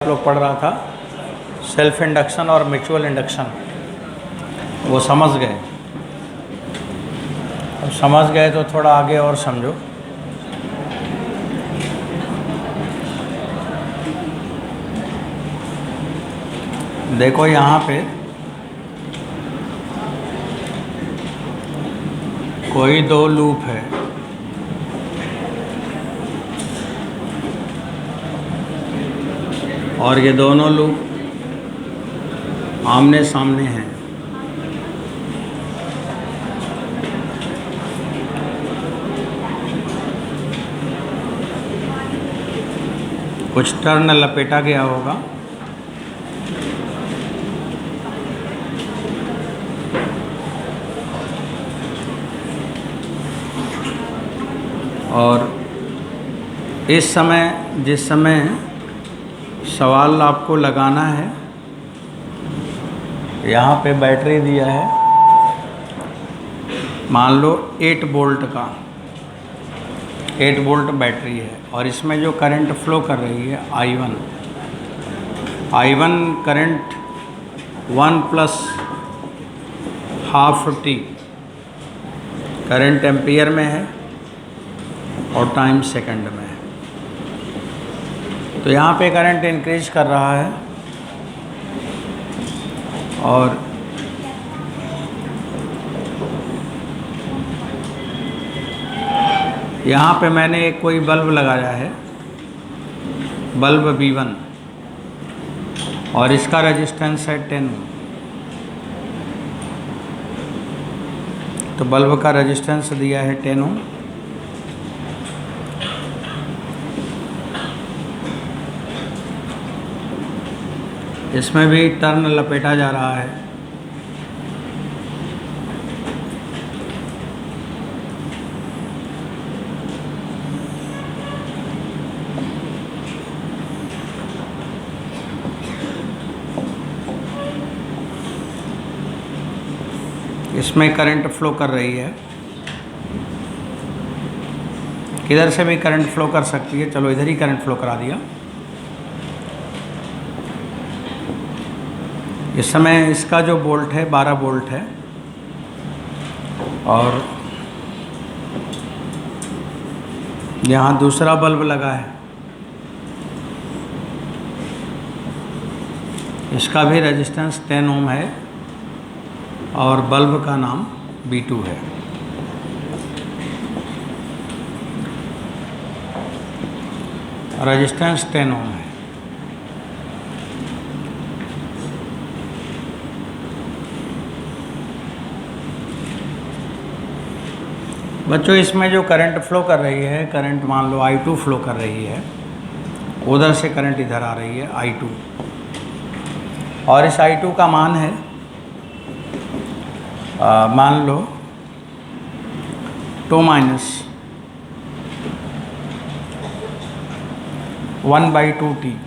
आप लोग पढ़ रहा था सेल्फ इंडक्शन और म्यूचुअल इंडक्शन, वो समझ गए। अब समझ गए तो थोड़ा आगे और समझो। देखो यहाँ पे कोई दो लूप है, और ये दोनों लूप आमने सामने हैं। कुछ टर्न लपेटा गया होगा, और इस समय जिस समय सवाल आपको लगाना है, यहाँ पे बैटरी दिया है, मान लो 8 वोल्ट का 8 वोल्ट बैटरी है, और इसमें जो करंट फ्लो कर रही है I1 current 1 plus half t current ampere में है और टाइम सेकंड में है। तो यहाँ पे करंट इंक्रीज कर रहा है, और यहाँ पे मैंने एक कोई बल्ब लगाया है, बल्ब B1, और इसका रेजिस्टेंस है 10 ओम। तो बल्ब का रेजिस्टेंस दिया है 10 ओम। इसमें भी टर्न लपेटा जा रहा है। इसमें करंट फ्लो कर रही है, किधर से भी करंट फ्लो कर सकती है। चलो इधर ही करंट फ्लो करा दिया। इस समय इसका जो वोल्ट है 12 वोल्ट है, और यहाँ दूसरा बल्ब लगा है, इसका भी रेजिस्टेंस 10 ओम है, और बल्ब का नाम B2 है। रेजिस्टेंस 10 ओम है। बच्चों, इसमें जो करंट फ्लो कर रही है, करंट मान लो I2 फ्लो कर रही है, उधर से करंट इधर आ रही है I2, और इस I2 का मान है मान लो 2 माइनस 1/2t।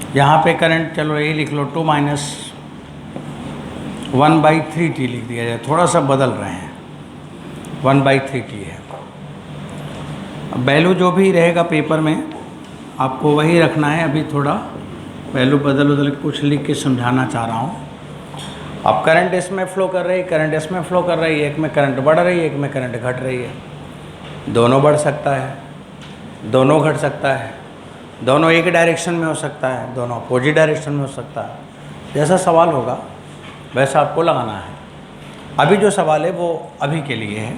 यहाँ पे करंट, चलो यही लिख लो 2 माइनस 1/3t लिख दिया जाए, थोड़ा सा बदल रहे हैं, 1/3t है। अब वैल्यू जो भी रहेगा पेपर में आपको वही रखना है। अभी थोड़ा वैल्यू बदल कुछ लिख के समझाना चाह रहा हूँ। अब करंट इसमें फ़्लो कर रही है, करंट इसमें फ़्लो कर रही है, एक में करंट बढ़ रही है, एक में करंट घट रही है। दोनों बढ़ सकता है, दोनों घट सकता है, दोनों एक डायरेक्शन में हो सकता है, दोनों अपोजिट डायरेक्शन में हो सकता है। जैसा सवाल होगा वैसा आपको लगाना है। अभी जो सवाल है वो अभी के लिए है।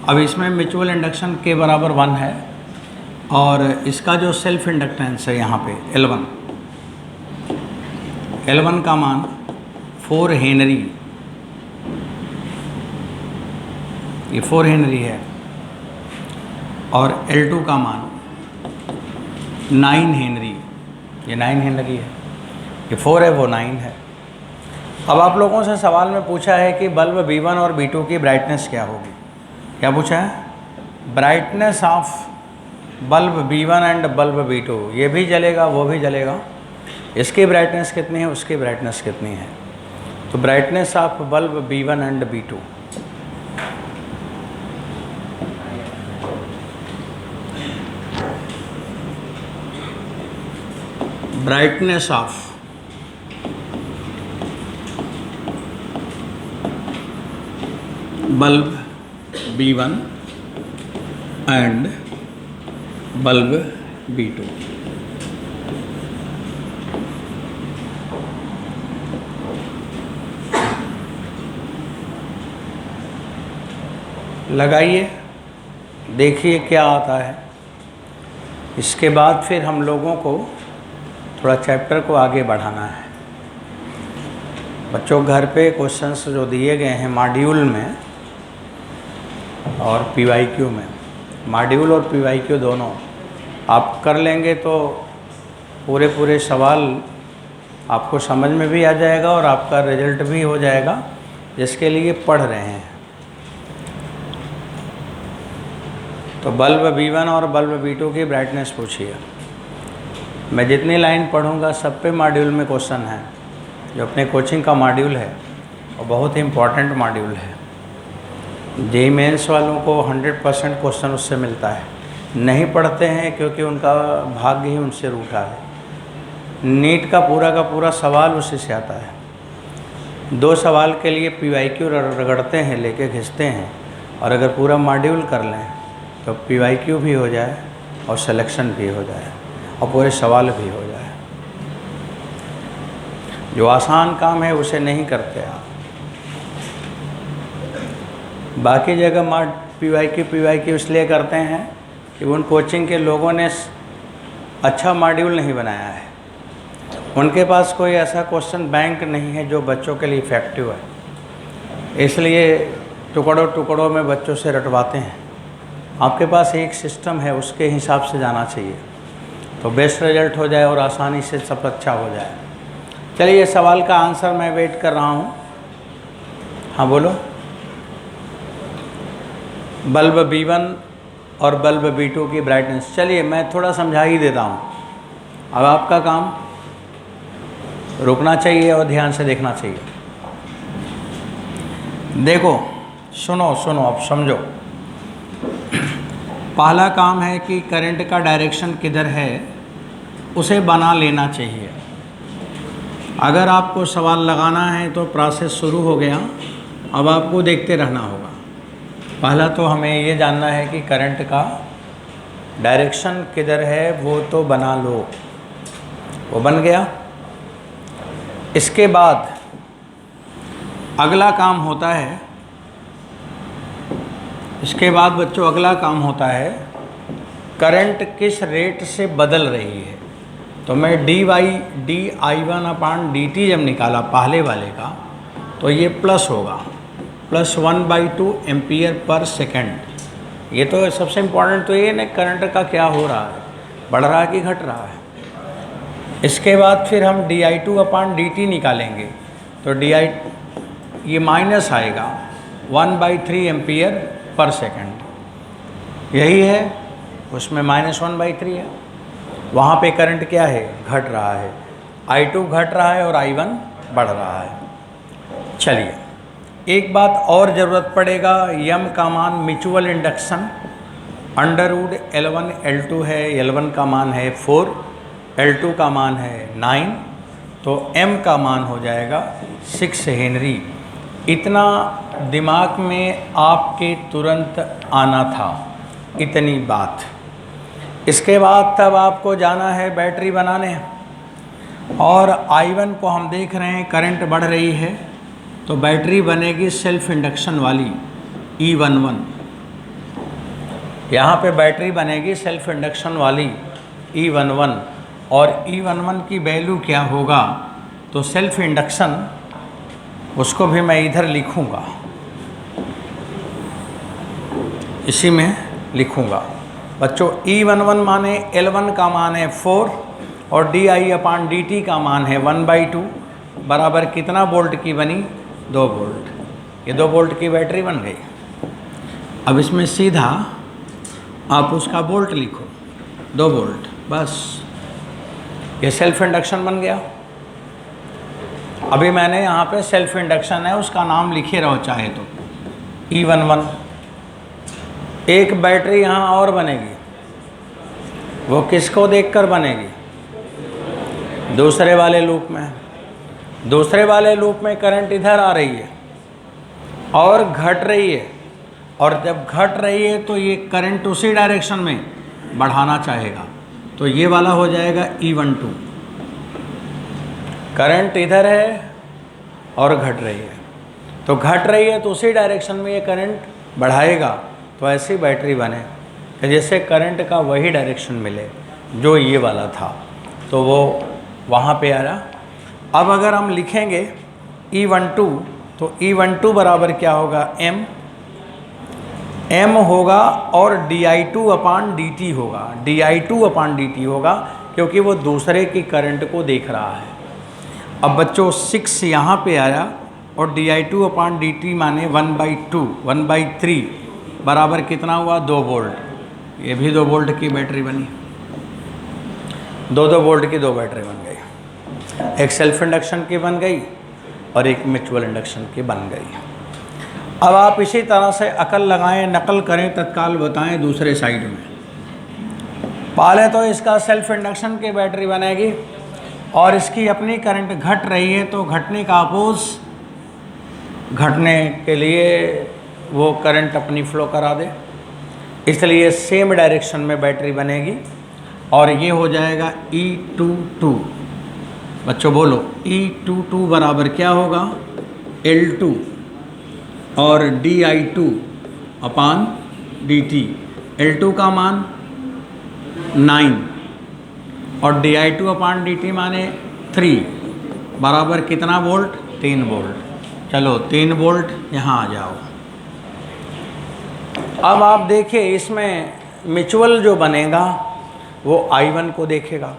अब इसमें म्यूचुअल इंडक्शन के बराबर 1 है, और इसका जो सेल्फ इंडक्टेंस है यहाँ पे L1 का मान 4 हेनरी, ये 4 हेनरी है, और L2 का मान 9 हेनरी, ये 9 हेनरी है। ये 4 है, वो 9 है। अब आप लोगों से सवाल में पूछा है कि बल्ब B1 और B2 की ब्राइटनेस क्या होगी। क्या पूछा है? Brightness of bulb B1 and bulb B2, ये भी जलेगा वो भी जलेगा। इसकी ब्राइटनेस कितनी है, उसकी ब्राइटनेस कितनी है। तो brightness of bulb B1 and B2, brightness of bulb B1 and bulb B2, लगाइए, देखिए क्या आता है। इसके बाद फिर हम लोगों को थोड़ा चैप्टर को आगे बढ़ाना है। बच्चों घर पे क्वेश्चंस जो दिए गए हैं मॉड्यूल में और PYQ में, मॉड्यूल और PYQ दोनों आप कर लेंगे तो पूरे सवाल आपको समझ में भी आ जाएगा और आपका रिजल्ट भी हो जाएगा जिसके लिए पढ़ रहे हैं। तो बल्ब B1 और बल्ब B2 की ब्राइटनेस पूछिए। मैं जितनी लाइन पढ़ूंगा सब पे मॉड्यूल में क्वेश्चन है। जो अपने कोचिंग का मॉड्यूल है और बहुत ही इम्पॉर्टेंट मॉड्यूल है। JEE मेंस वालों को 100% क्वेश्चन उससे मिलता है। नहीं पढ़ते हैं क्योंकि उनका भाग्य ही उनसे रूठा है। नीट का पूरा सवाल उसी से आता है। 2 सवाल के लिए PYQ रगड़ते हैं, लेके खींचते हैं, और अगर पूरा मॉड्यूल कर लें तो PYQ भी हो जाए और सिलेक्शन भी हो जाए और पूरे सवाल भी हो जाए। जो आसान काम है उसे नहीं करते आप। बाकी जगह PYQ इसलिए करते हैं कि उन कोचिंग के लोगों ने अच्छा मॉड्यूल नहीं बनाया है। उनके पास कोई ऐसा क्वेश्चन बैंक नहीं है जो बच्चों के लिए इफ़ेक्टिव है, इसलिए टुकड़ों में बच्चों से रटवाते हैं। आपके पास एक सिस्टम है, उसके हिसाब से जाना चाहिए तो बेस्ट रिजल्ट हो जाए और आसानी से सब अच्छा हो जाए। चलिए सवाल का आंसर मैं वेट कर रहा हूँ। हाँ बोलो। बल्ब B1 और बल्ब B2 की ब्राइटनेस, चलिए मैं थोड़ा समझा ही देता हूँ। अब आपका काम रुकना चाहिए और ध्यान से देखना चाहिए। देखो सुनो अब समझो। पहला काम है कि करंट का डायरेक्शन किधर है उसे बना लेना चाहिए। अगर आपको सवाल लगाना है तो प्रोसेस शुरू हो गया, अब आपको देखते रहना होगा। पहला तो हमें ये जानना है कि करंट का डायरेक्शन किधर है, वो तो बना लो। वो बन गया। इसके बाद अगला काम होता है, इसके बाद बच्चों अगला काम होता है करंट किस रेट से बदल रही है। तो मैं dI1/dt जब निकाला पहले वाले का तो ये प्लस होगा, +1/2 एम्पियर पर सेकेंड। ये तो सबसे इम्पोर्टेंट तो ये ना करंट का क्या हो रहा है, बढ़ रहा है कि घट रहा है। इसके बाद फिर हम dI2/dt निकालेंगे तो ये माइनस आएगा 1/3 एम्पियर पर सेकेंड। यही है, उसमें -1/3 है। वहाँ पे करंट क्या है, घट रहा है। I2 घट रहा है और I1 बढ़ रहा है। चलिए एक बात और ज़रूरत पड़ेगा, यम का मान म्यूचुअल इंडक्शन √L1 L2 है, L1 का मान है 4, L2 का मान है 9, तो M का मान हो जाएगा 6 हेनरी। इतना दिमाग में आपके तुरंत आना था, इतनी बात। इसके बाद तब आपको जाना है बैटरी बनाने, और I1 को हम देख रहे हैं करंट बढ़ रही है तो बैटरी बनेगी सेल्फ इंडक्शन वाली E11। यहाँ पे बैटरी बनेगी सेल्फ इंडक्शन वाली E11, और E11 की वैल्यू क्या होगा, तो सेल्फ इंडक्शन उसको भी मैं इधर लिखूँगा, इसी में लिखूँगा बच्चों। E11 माने L1 का मान है 4 और dI/dt का मान है 1/2 बराबर कितना वोल्ट की बनी, 2 वोल्ट। ये 2 वोल्ट की बैटरी बन गई। अब इसमें सीधा आप उसका वोल्ट लिखो, 2 वोल्ट, बस ये सेल्फ इंडक्शन बन गया। अभी मैंने यहाँ पे सेल्फ इंडक्शन है उसका नाम लिखे रहो चाहे तो, E11। एक बैटरी यहाँ और बनेगी, वो किसको देखकर बनेगी? दूसरे वाले लूप में। दूसरे वाले लूप में करंट इधर आ रही है और घट रही है, और जब घट रही है तो ये करंट उसी डायरेक्शन में बढ़ाना चाहेगा, तो ये वाला हो जाएगा E12। करंट इधर है और घट रही है, तो घट रही है तो उसी डायरेक्शन में ये करंट बढ़ाएगा, तो ऐसी बैटरी बने कि जैसे करंट का वही डायरेक्शन मिले जो ये वाला था, तो वो वहाँ पे आ रहा। अब अगर हम लिखेंगे E12, तो E12 बराबर क्या होगा? M होगा और di2/dt होगा, di2/dt होगा, क्योंकि वो दूसरे की करंट को देख रहा है। अब बच्चों 6 यहाँ पे आया और di2/dt माने 1/2, 1/3 बराबर कितना हुआ? 2 वोल्ट। ये भी 2 वोल्ट की बैटरी बनी, 2 वोल्ट की 2 बैटरी बन गई। एक सेल्फ इंडक्शन की बन गई और एक म्यूचुअल इंडक्शन की बन गई। अब आप इसी तरह से अकल लगाएं, नकल करें, तत्काल बताएं दूसरे साइड में। पहले तो इसका सेल्फ इंडक्शन की बैटरी बनेगी और इसकी अपनी करंट घट रही है, तो घटने का अपोज, घटने के लिए वो करंट अपनी फ्लो करा दे, इसलिए सेम डायरेक्शन में बैटरी बनेगी और ये हो जाएगा E22। बच्चों बोलो, E22 बराबर क्या होगा? L2 और di2/dt। L2 का मान 9 और di2/dt माने 3 बराबर कितना वोल्ट? 3 वोल्ट। चलो 3 वोल्ट यहाँ आ जाओ। अब आप देखिए इसमें म्यूचुअल जो बनेगा वो I1 को देखेगा,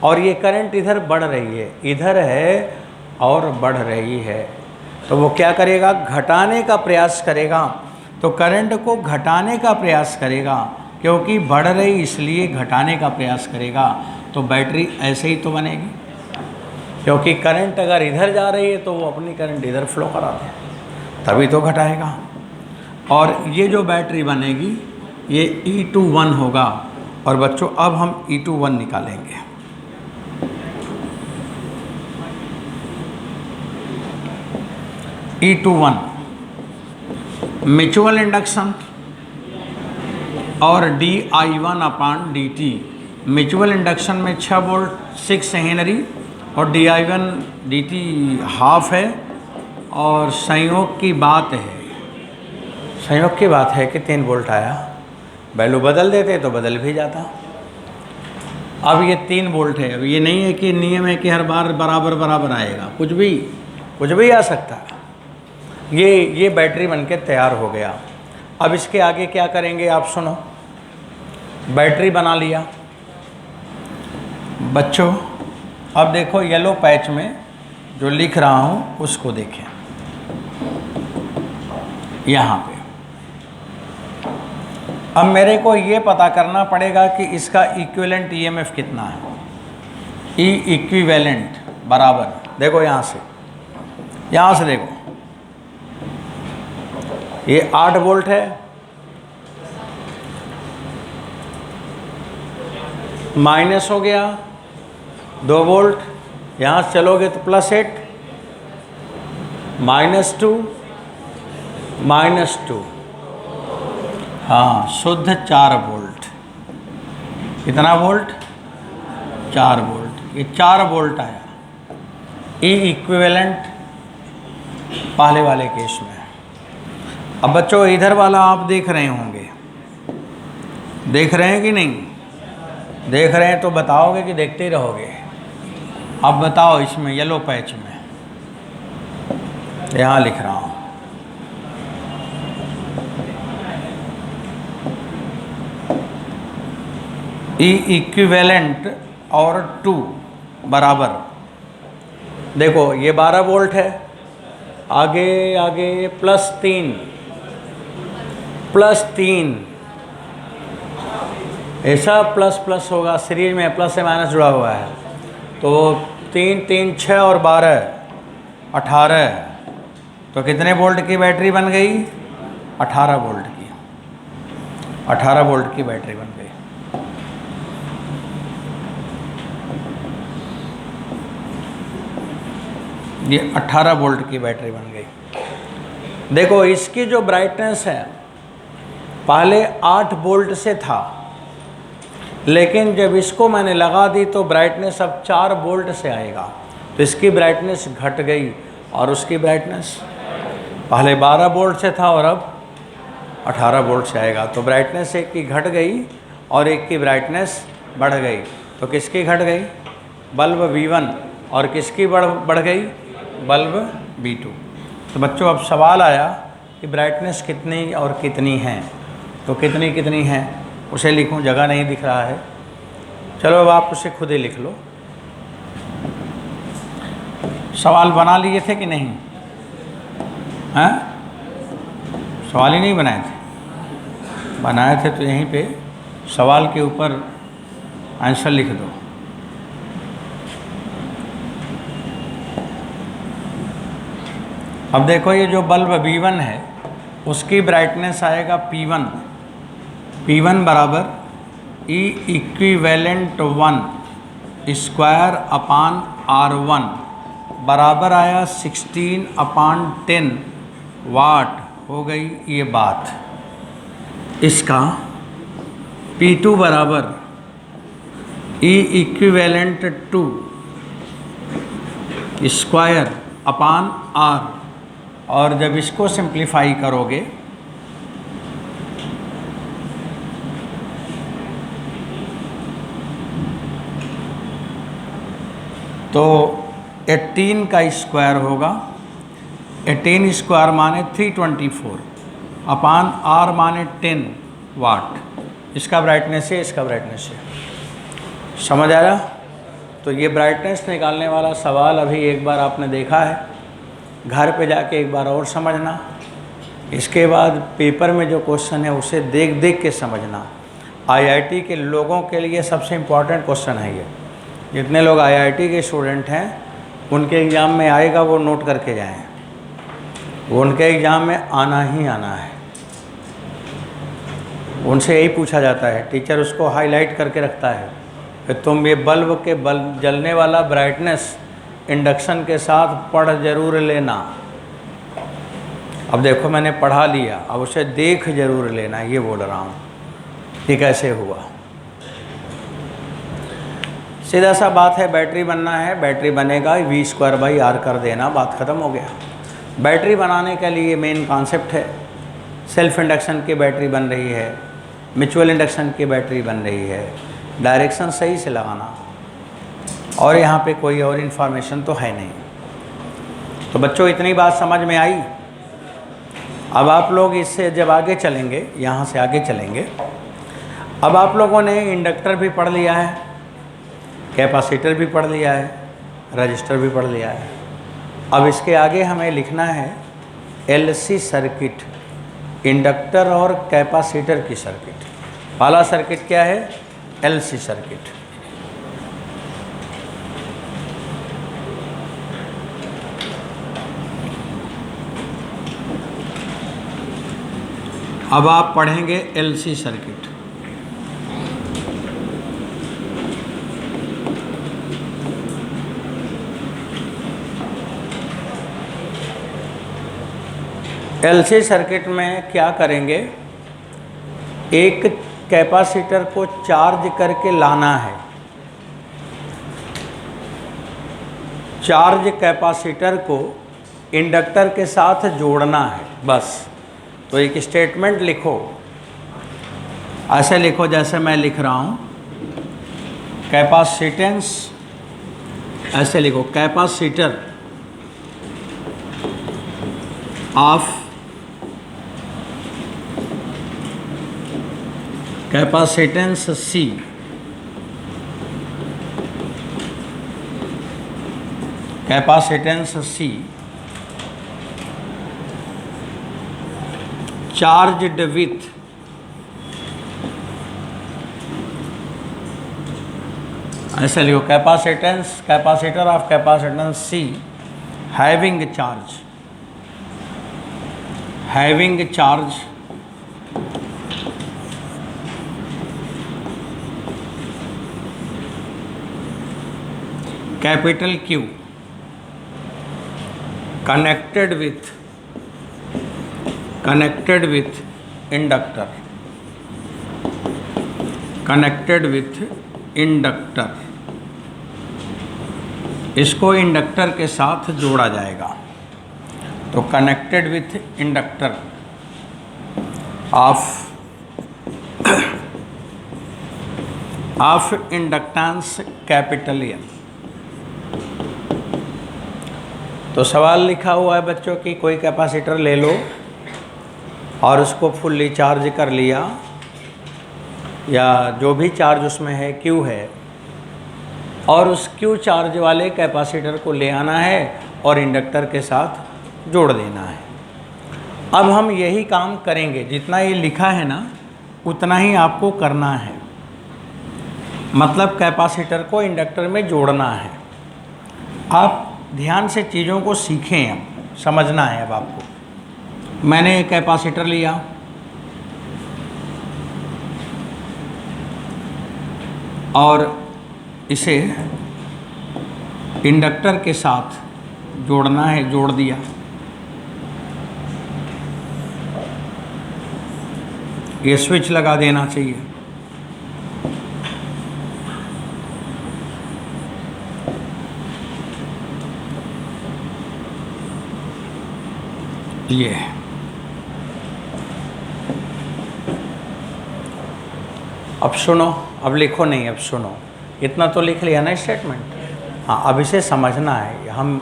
और ये करंट इधर बढ़ रही है, इधर है और बढ़ रही है, तो वो क्या करेगा? घटाने का प्रयास करेगा। तो करंट को घटाने का प्रयास करेगा, क्योंकि बढ़ रही इसलिए घटाने का प्रयास करेगा, तो बैटरी ऐसे ही तो बनेगी, क्योंकि करंट अगर इधर जा रही है तो वो अपनी करंट इधर फ्लो करा दे, तभी तो घटाएगा। और ये जो बैटरी बनेगी ये E21 होगा। और बच्चों अब हम E21 निकालेंगे। E21 म्यूचुअल इंडक्शन और di1/dt। म्यूचुअल इंडक्शन में 6 वोल्ट 6 हेनरी और di1/dt हाफ है, और संयोग की बात है, संयोग की बात है कि 3 वोल्ट आया, वैल्यू बदल देते तो बदल भी जाता। अब ये 3 वोल्ट है। अब ये नहीं है कि नियम है कि हर बार बराबर बराबर आएगा, कुछ भी आ सकता है। ये बैटरी बनके तैयार हो गया। अब इसके आगे क्या करेंगे आप सुनो। बैटरी बना लिया बच्चों। अब देखो येलो पैच में जो लिख रहा हूँ उसको देखें यहाँ पे। अब मेरे को ये पता करना पड़ेगा कि इसका इक्विवेलेंट ईएमएफ कितना है। ई इक्विवेलेंट बराबर, देखो यहाँ से देखो, ये 8 वोल्ट है, माइनस हो गया 2 वोल्ट, यहाँ से चलोगे तो +8, -2, हाँ शुद्ध 4 वोल्ट। कितना वोल्ट? 4 वोल्ट। ये 4 वोल्ट आया ई इक्विवेलेंट पहले वाले केस में। अब बच्चों इधर वाला आप देख रहे होंगे, देख रहे हैं कि नहीं? देख रहे हैं तो बताओगे कि देखते ही रहोगे? अब बताओ इसमें येलो पैच में, यहाँ लिख रहा हूँ, ई इक्विवेलेंट और 2 बराबर, देखो ये 12 वोल्ट है, आगे +3 ऐसा प्लस प्लस होगा, सीरीज में प्लस से माइनस जुड़ा हुआ है, तो 3 3 6 और 12 18, तो कितने वोल्ट की बैटरी बन गई? 18 वोल्ट की, 18 वोल्ट की बैटरी बन गई। ये 18 वोल्ट की बैटरी बन गई। देखो इसकी जो ब्राइटनेस है पहले 8 वोल्ट से था, लेकिन जब इसको मैंने लगा दी तो ब्राइटनेस अब 4 वोल्ट से आएगा, तो इसकी ब्राइटनेस घट गई और उसकी ब्राइटनेस पहले 12 वोल्ट से था और अब 18 वोल्ट से आएगा। तो ब्राइटनेस एक की घट गई और एक की ब्राइटनेस बढ़ गई। तो किसकी घट गई? बल्ब V1, और किसकी बढ़ गई? Bulb V2। तो बच्चों अब सवाल आया कि ब्राइटनेस कितनी और कितनी है, तो कितनी कितनी है उसे लिखूं, जगह नहीं दिख रहा है। चलो अब आप उसे खुद ही लिख लो। सवाल बना लिए थे कि नहीं? हैं? सवाल ही नहीं बनाए थे? बनाए थे तो यहीं पे सवाल के ऊपर आंसर लिख दो। अब देखो ये जो बल्ब V1 है उसकी ब्राइटनेस आएगा P1। P1 बराबर E equivalent 1 square upon R1 बराबर आया 16/10 वाट। हो गई ये बात। इसका P2 बराबर E equivalent 2 square upon R, और जब इसको सिंप्लीफाई करोगे तो 18 का स्क्वायर होगा। 18 स्क्वायर माने 324 अपान R माने 10 वाट। इसका ब्राइटनेस है, इसका ब्राइटनेस है। समझ आया? तो ये ब्राइटनेस निकालने वाला सवाल अभी एक बार आपने देखा है, घर पे जाके एक बार और समझना। इसके बाद पेपर में जो क्वेश्चन है उसे देख देख के समझना। आईआईटी के लोगों के लिए सबसे इम्पॉर्टेंट क्वेश्चन है ये। जितने लोग आईआईटी के स्टूडेंट हैं उनके एग्ज़ाम में आएगा वो नोट करके जाएं, वो उनके एग्ज़ाम में आना ही आना है। उनसे यही पूछा जाता है, टीचर उसको हाईलाइट करके रखता है कि तुम ये बल्ब के जलने वाला ब्राइटनेस इंडक्शन के साथ पढ़ जरूर लेना। अब देखो मैंने पढ़ा लिया, अब उसे देख जरूर लेना, ये बोल रहा हूँ कि कैसे हुआ। सीधा सा बात है, बैटरी बनना है, बैटरी बनेगा, V²/R कर देना, बात ख़त्म हो गया। बैटरी बनाने के लिए मेन कॉन्सेप्ट है, सेल्फ इंडक्शन की बैटरी बन रही है, म्यूचुअल इंडक्शन की बैटरी बन रही है, डायरेक्शन सही से लगाना, और यहाँ पे कोई और इन्फॉर्मेशन तो है नहीं। तो बच्चों इतनी बात समझ में आई। अब आप लोग इससे जब आगे चलेंगे, यहाँ से आगे चलेंगे, अब आप लोगों ने इंडक्टर भी पढ़ लिया है, कैपेसिटर भी पढ़ लिया है, रजिस्टर भी पढ़ लिया है। अब इसके आगे हमें लिखना है LC सर्किट, इंडक्टर और कैपेसिटर की सर्किट। पहला सर्किट क्या है? LC circuit. अब आप पढ़ेंगे LC सर्किट। LC सर्किट में क्या करेंगे? एक कैपेसिटर को चार्ज करके लाना है, चार्ज कैपेसिटर को इंडक्टर के साथ जोड़ना है, बस। तो एक स्टेटमेंट लिखो, ऐसे लिखो जैसे मैं लिख रहा हूँ, कैपेसिटेंस, ऐसे लिखो, capacitor of capacitance C capacitance C charged with ऐसे लिखो capacitance, capacitor of capacitance C having charge, having charge capital Q connected with inductor, connected with inductor, इसको इंडक्टर के साथ जोड़ा जाएगा। तो connected with inductor of inductance capital L। तो सवाल लिखा हुआ है बच्चों कि कोई कैपेसिटर ले लो और उसको फुल्ली चार्ज कर लिया, या जो भी चार्ज उसमें है Q है, और उस Q चार्ज वाले कैपेसिटर को ले आना है और इंडक्टर के साथ जोड़ देना है। अब हम यही काम करेंगे, जितना ये लिखा है ना उतना ही आपको करना है, मतलब कैपेसिटर को इंडक्टर में जोड़ना है। आप ध्यान से चीज़ों को सीखें, अब समझना है। अब आपको मैंने एक कैपेसिटर लिया और इसे इंडक्टर के साथ जोड़ना है, जोड़ दिया। ये स्विच लगा देना चाहिए। ये अब सुनो, अब लिखो नहीं, अब सुनो। इतना तो लिख लिया ना स्टेटमेंट। हाँ, अब इसे समझना है। हम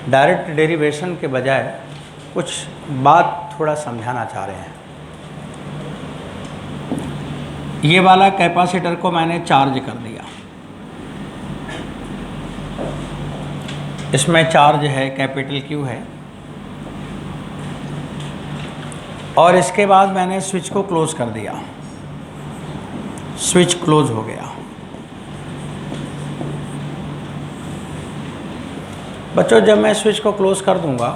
डायरेक्ट डेरिवेशन के बजाय कुछ बात थोड़ा समझाना चाह रहे हैं। ये वाला कैपेसिटर को मैंने चार्ज कर दिया, इसमें चार्ज है, कैपिटल Q है, और इसके बाद मैंने स्विच को क्लोज कर दिया। स्विच क्लोज हो गया। बच्चों, जब मैं स्विच को क्लोज कर दूंगा